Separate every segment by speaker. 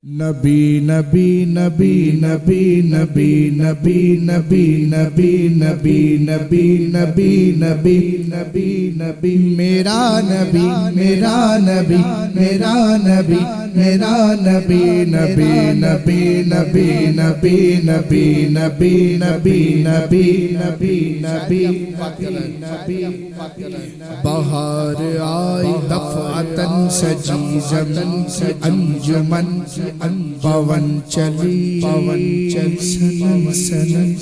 Speaker 1: نبی نبی نبی نبی نبی نبی نبی نبی نبی نبی نبی نبی نبی نبی میرا نبی میرا نبی میرا نبی میرا نبی نبی نبی نبی نبی نبی نبی نبی نبی نبی نبی نبی بہار آئی دفعتاً سجی زمین سے انجمن پون چلی سنن سنن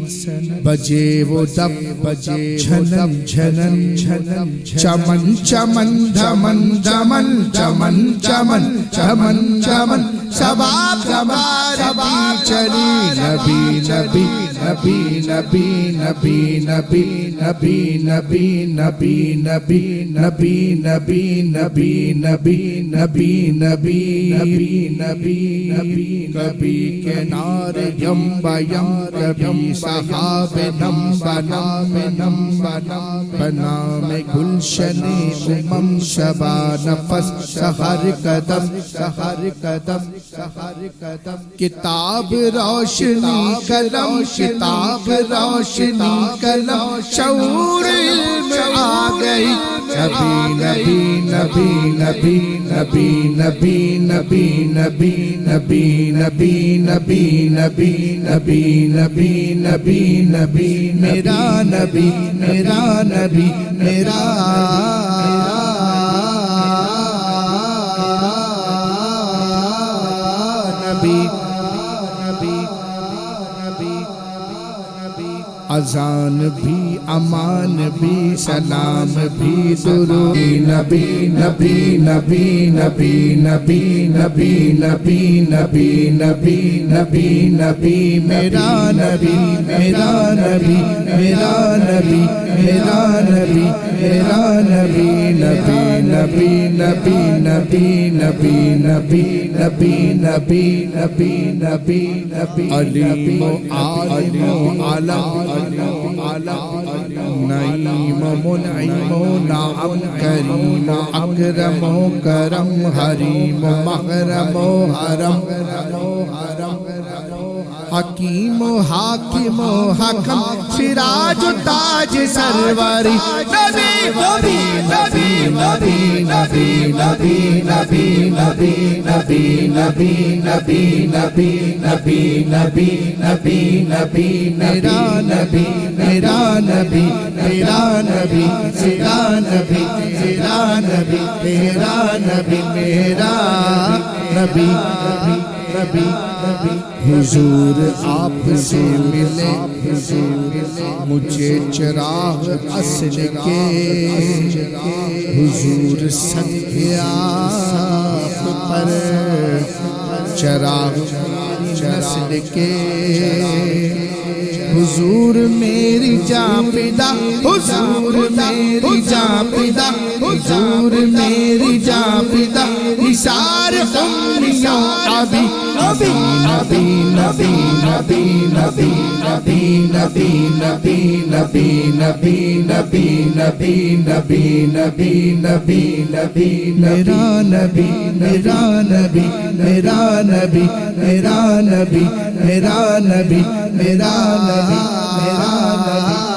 Speaker 1: سنن بجے وہ دب بجے جھنن جھنن جھنن چمن چمن دھمن دھمن چمن چمن چمن چمن سباب سباب چلی نبی نبی نبی نبی نبی نبی نبی نبی نبی نبی نبی نبی نبی نبی نبی نبی نبی نبی کبھی کنار یم بیم کبھی صحاب نم بنام نم بنام گلشن امم شبا نفس سحر قدم سحر قدم سحر قدم کتاب روشنی قلم کتاب روشنی قلم شعور علم آ گئی نبی نبی نبی نبی نبی نبی نبی نبی نبی نبی نبی نبی نبی نبی نبی میرا نبی میرا نبی میرا نبی اذان بھی امان بھی سلام بھی درود نبی نبی نبی نبی نبی نبی نبی نبی نبی نبی نبی میرا نبی میرا نبی میرا نبی میرا نبی میرا نبی نبی نبی نبی نبی نبی نبی نبی نبی نبی نبی علیم و عالم و عالم نعیم منعم نعم کریم اکرم و کرم حریم محرم و حرم حکیم و حاکم و حکم سراج و تاج سروری نبی نبی نبی نبی نبی نبی نبی نبی نبی نبی نبی نبی نبی نبی نبی میرا نبی میرا نبی میرا نبی میرا نبی میرا نبی میرا نبی میرا نبی نبی حضور آپ سے ملے مجھے چراغ اصل کے حضور صدقے آپ پر چراغ نسل کے حضور میری جان فدا حضور میری جان فدا حضور میری جان فدا نثار امیوں ابھی نبی نبی نبی نبی نبی نبی نبی نبی نبی نبی نبی نبی نبی نبی نبی میرا نبی میرا نبی میرا نبی میرا نبی میرا نبی میرا نبی میرا نبی